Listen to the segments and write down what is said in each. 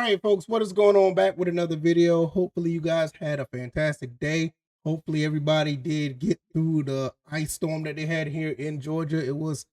right, folks, what is going on? Back with another video. Hopefully, you guys had a fantastic day. Hopefully, everybody did get through the ice storm that they had here in Georgia. It was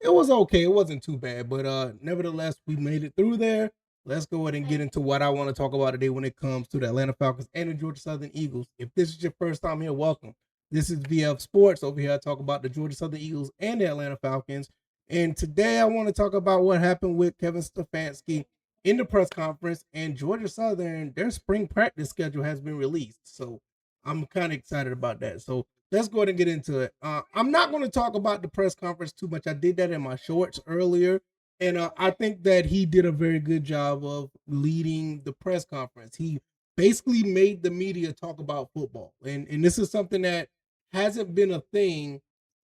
okay. It wasn't too bad, but nevertheless, we made it through there. Let's go ahead and get into what I want to talk about today when it comes to the Atlanta Falcons and the Georgia Southern Eagles. If this is your first time here, welcome. This is VF Sports. Over here, I talk about the Georgia Southern Eagles and the Atlanta Falcons. And today, I want to talk about what happened with Kevin Stefanski in the press conference, and Georgia Southern, their spring practice schedule has been released. So I'm kind of excited about that. So let's go ahead and get into it. I'm not going to talk about the press conference too much. I did that in my shorts earlier. And I think that he did a very good job of leading the press conference. He basically made the media talk about football. And this is something that hasn't been a thing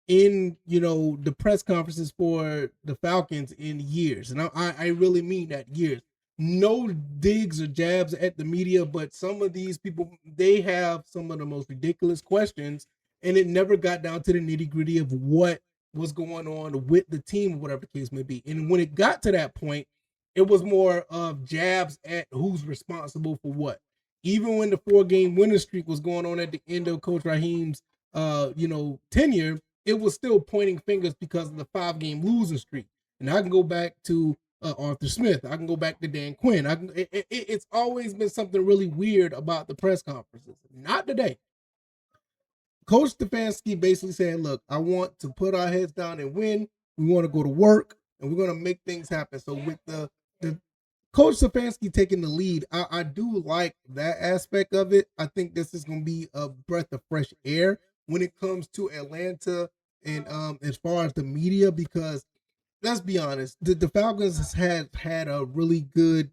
in the press conferences for the Falcons in years. And I really mean that, years. No digs or jabs at the media, but some of these people, they have some of the most ridiculous questions, and it never got down to the nitty-gritty of what was going on with the team, whatever the case may be. And when it got to that point, it was more of jabs at who's responsible for what. Even when the 4-game winning streak was going on at the end of Coach Raheem's tenure, it was still pointing fingers because of the 5-game losing streak. And I can go back to Arthur Smith. I can go back to Dan Quinn. It's always been something really weird about the press conferences. Not today. Coach Stefanski basically said, look, I want to put our heads down and win. We want to go to work, and we're going to make things happen. So with the Coach Stefanski taking the lead, I do like that aspect of it. I think this is going to be a breath of fresh air when it comes to Atlanta and as far as the media, because let's be honest, the Falcons has had a really good,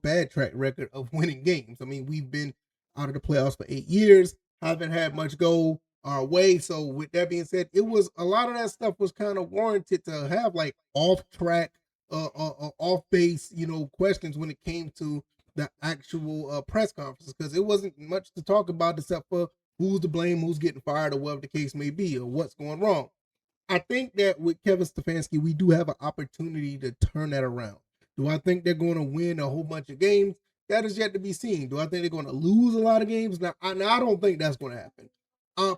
bad track record of winning games. I mean, we've been out of the playoffs for 8 years, haven't had much go our way. So with that being said, it was a lot of that stuff was kind of warranted to have like off track, off base, questions when it came to the actual press conferences, because it wasn't much to talk about except for who's to blame, who's getting fired, or whatever the case may be, or what's going wrong. I think that with Kevin Stefanski, we do have an opportunity to turn that around. Do I think they're going to win a whole bunch of games? That is yet to be seen. Do I think they're going to lose a lot of games? Now, I don't think that's going to happen.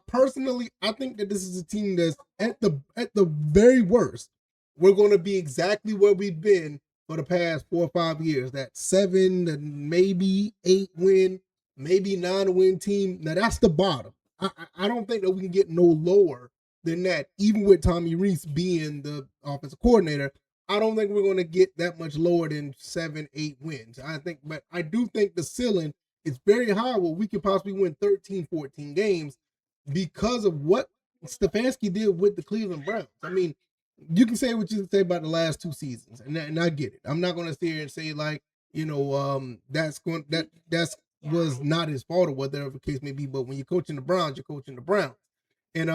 Personally, I think that this is a team that's at the very worst, we're going to be exactly where we've been for the past 4 or 5 years. That 7 and maybe 8 win, maybe 9 win team. Now that's the bottom. I don't think that we can get no lower than that, even with Tommy Reese being the offensive coordinator. I don't think we're going to get that much lower than 7, 8 wins. But I do think the ceiling is very high where we could possibly win 13, 14 games because of what Stefanski did with the Cleveland Browns. I mean, you can say what you can say about the last 2 seasons, and I get it. I'm not going to sit here and say like, that's was not his fault or whatever the case may be. But when you're coaching the Browns, you're coaching the Browns. And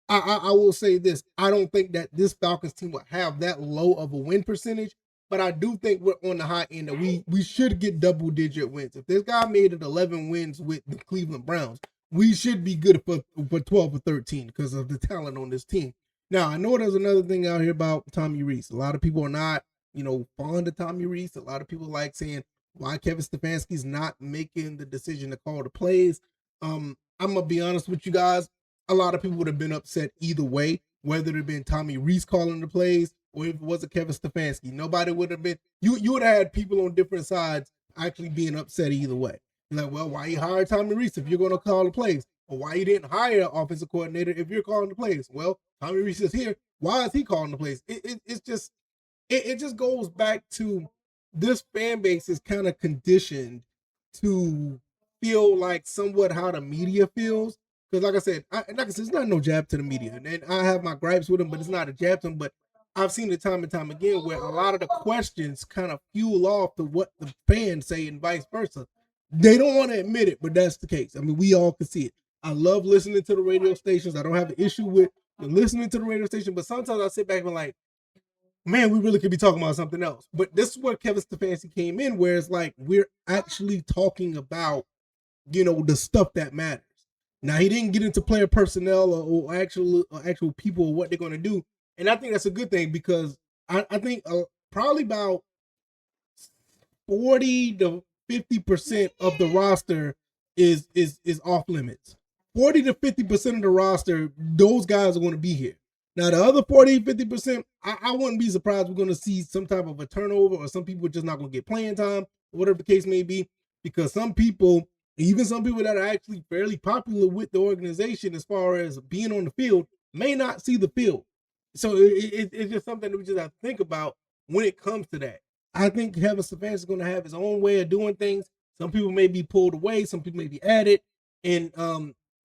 I will say this. I don't think that this Falcons team will have that low of a win percentage, but I do think we're on the high end that we should get double-digit wins. If this guy made it 11 wins with the Cleveland Browns, we should be good for 12 or 13 because of the talent on this team. Now, I know there's another thing out here about Tommy Reese. A lot of people are not, fond of Tommy Reese. A lot of people like saying why Kevin Stefanski's not making the decision to call the plays. I'm going to be honest with you guys. A lot of people would have been upset either way, whether it had been Tommy Reese calling the plays or if it was a Kevin Stefanski. Nobody would have been, you would have had people on different sides actually being upset either way. Like, well, why you hired Tommy Reese if you're going to call the plays? Or why you didn't hire an offensive coordinator if you're calling the plays? Well, Tommy Reese is here. Why is he calling the plays? It just goes back to this fan base is kind of conditioned to feel like somewhat how the media feels. Because like I said, it's not no jab to the media. And I have my gripes with them, but it's not a jab to them. But I've seen it time and time again where a lot of the questions kind of fuel off to what the fans say and vice versa. They don't want to admit it, but that's the case. I mean, we all can see it. I love listening to the radio stations. I don't have an issue with listening to the radio station, but sometimes I sit back and like, man, we really could be talking about something else. But this is where Kevin Stefanski came in, where it's like we're actually talking about, the stuff that matters. Now, he didn't get into player personnel or actual people or what they're going to do. And I think that's a good thing because I think probably about 40 to 50% of the roster is off limits. 40 to 50% of the roster, those guys are going to be here. Now, the other 40, 50%, I wouldn't be surprised we're going to see some type of a turnover, or some people are just not going to get playing time, or whatever the case may be, because some people, even some people that are actually fairly popular with the organization as far as being on the field, may not see the field. So it's just something that we just have to think about when it comes to that. I think Kevin Stefanski is going to have his own way of doing things. Some people may be pulled away, some people may be added, and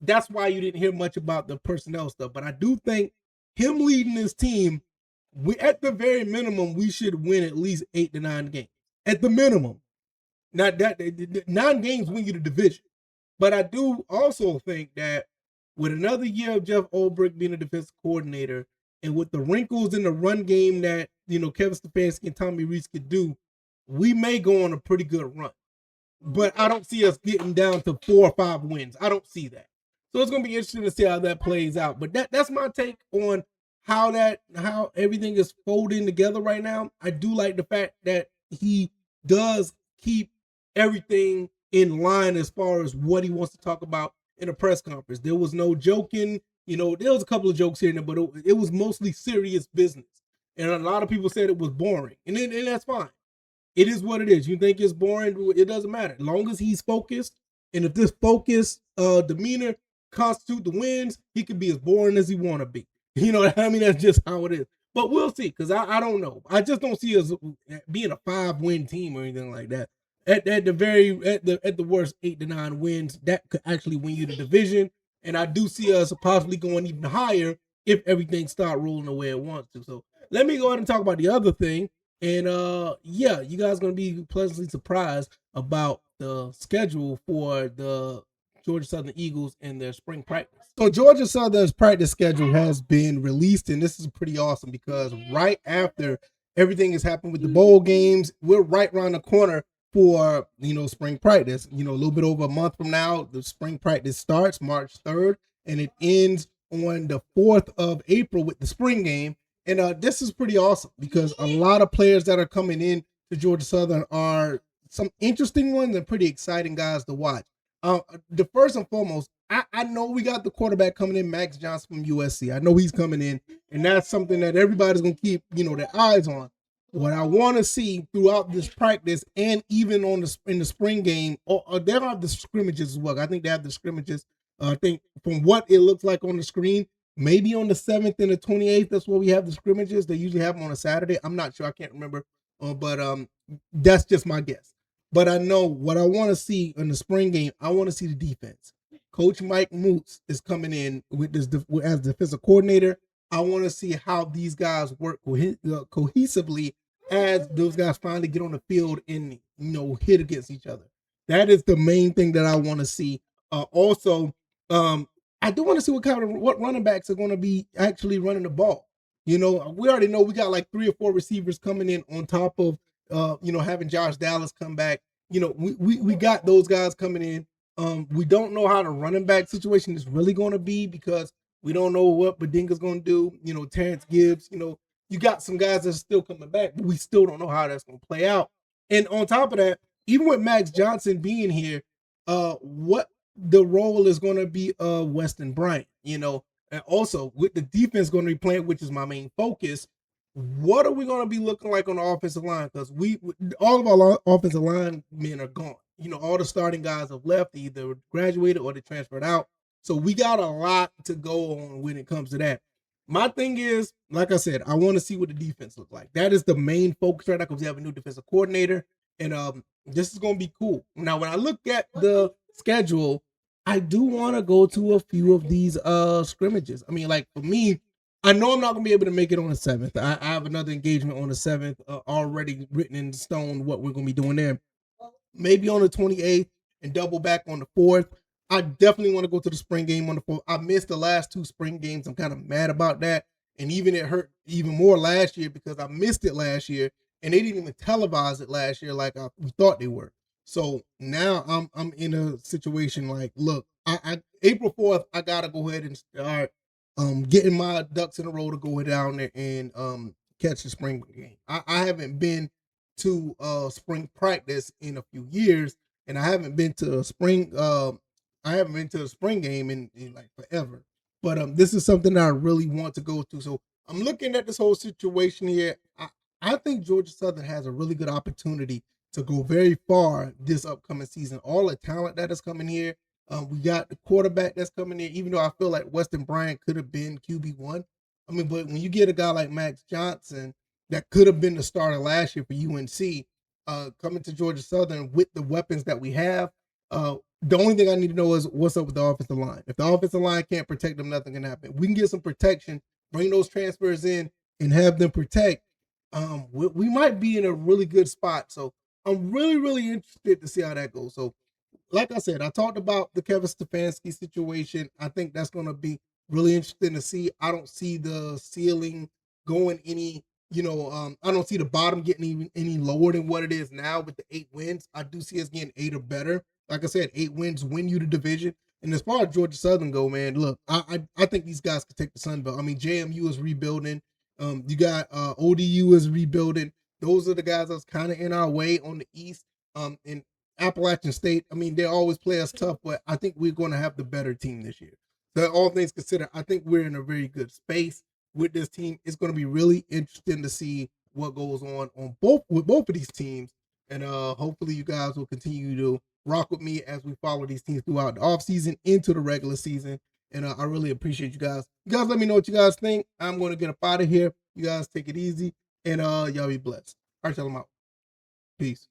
that's why you didn't hear much about the personnel stuff. But I do think him leading this team, we at the very minimum, we should win at least 8 to 9 games. At the minimum. Not that 9 games win you the division. But I do also think that with another year of Jeff Ulbrich being a defensive coordinator, and with the wrinkles in the run game that Kevin Stefanski and Tommy Rees could do, we may go on a pretty good run. But I don't see us getting down to 4 or 5 wins. I don't see that. So it's going to be interesting to see how that plays out. But that's my take on how everything is folding together right now. I do like the fact that he does keep everything in line as far as what he wants to talk about in a press conference. There was no joking. There was a couple of jokes here and there, but it was mostly serious business. And a lot of people said it was boring. And that's fine. It is what it is. You think it's boring, it doesn't matter. As long as he's focused, and if this focused demeanor constitute the wins, he can be as boring as he want to be. You know what I mean? That's just how it is. But we'll see, because I don't know. I just don't see us being a 5-win team or anything like that. At the worst, 8 to 9 wins, that could actually win you the division. And I do see us possibly going even higher if everything start rolling the way it wants to. So let me go ahead and talk about the other thing. And yeah, you guys are going to be pleasantly surprised about the schedule for the Georgia Southern Eagles and their spring practice. So Georgia Southern's practice schedule has been released, and this is pretty awesome because right after everything has happened with the bowl games, we're right around the corner for spring practice. A little bit over a month from now, the spring practice starts March 3rd, and it ends on the 4th of April with the spring game. And this is pretty awesome because a lot of players that are coming in to Georgia Southern are some interesting ones and pretty exciting guys to watch. The first and foremost, I know we got the quarterback coming in, Max Johnson from USC. I know he's coming in, and that's something that everybody's going to keep, their eyes on. What I want to see throughout this practice and even in the spring game, or they have the scrimmages as well. I think they have the scrimmages. I think from what it looks like on the screen, maybe on the 7th and the 28th, that's where we have the scrimmages. They usually have them on a Saturday. I'm not sure. I can't remember. But that's just my guess. But I know what I want to see in the spring game, I want to see the defense. Coach Mike Moots is coming in with this as defensive coordinator. I want to see how these guys work cohesively as those guys finally get on the field and hit against each other. That is the main thing that I want to see. Also, I do want to see what running backs are going to be actually running the ball. We already know we got like 3 or 4 receivers coming in on top of having Josh Dallas come back. We got those guys coming in. We don't know how the running back situation is really going to be because we don't know what Badinga's going to do. Terrence Gibbs, you got some guys that are still coming back, but we still don't know how that's going to play out. And on top of that, even with Max Johnson being here, what the role is going to be Weston Bryant, and also with the defense going to be playing, which is my main focus. What are we going to be looking like on the offensive line? Because all of our offensive line men are gone. All the starting guys have left, either graduated or they transferred out. So we got a lot to go on when it comes to that. My thing is, like I said, I want to see what the defense looks like. That is the main focus right now because we have a new defensive coordinator, and this is going to be cool. Now, when I look at the schedule, I do want to go to a few of these scrimmages. I mean, like for me, I know I'm not going to be able to make it on the 7th. I have another engagement on the 7th already written in stone what we're going to be doing there. Maybe on the 28th and double back on the 4th. I definitely want to go to the spring game on the 4th. I missed the last 2 spring games. I'm kind of mad about that. And even it hurt even more last year because I missed it last year and they didn't even televise it last year like we thought they were. So now I'm in a situation like, look, I April 4th, I got to go ahead and start getting my ducks in a row to go down there and catch the spring game. I haven't been to spring practice in a few years, and I haven't been to a spring game in like forever. But this is something that I really want to go to. So I'm looking at this whole situation here. I think Georgia Southern has a really good opportunity to go very far this upcoming season. All the talent that is coming here. We got the quarterback that's coming in, even though I feel like Weston Bryant could have been QB1. I mean, but when you get a guy like Max Johnson that could have been the starter last year for UNC, coming to Georgia Southern with the weapons that we have, the only thing I need to know is what's up with the offensive line. If the offensive line can't protect them, nothing can happen. We can get some protection, bring those transfers in, and have them protect. We might be in a really good spot. So I'm really, really interested to see how that goes. So like I said, I talked about the Kevin Stefanski situation. I think that's going to be really interesting to see. I don't see the ceiling going any, I don't see the bottom getting even any lower than what it is now with the 8 wins. I do see us getting 8 or better. Like I said, 8 wins win you the division. And as far as Georgia Southern go, man, look, I think these guys could take the Sun Belt. I mean, JMU is rebuilding. You got ODU is rebuilding. Those are the guys that's kind of in our way on the East. And Appalachian State, I mean, they always play us tough, but I think we're going to have the better team this year. So all things considered, I think we're in a very good space with this team. It's going to be really interesting to see what goes on both of these teams. And hopefully you guys will continue to rock with me as we follow these teams throughout the offseason into the regular season. And I really appreciate you guys. You guys let me know what you guys think. I'm going to get up out of here. You guys take it easy. And y'all be blessed. All right, y'all, I'm out. Peace.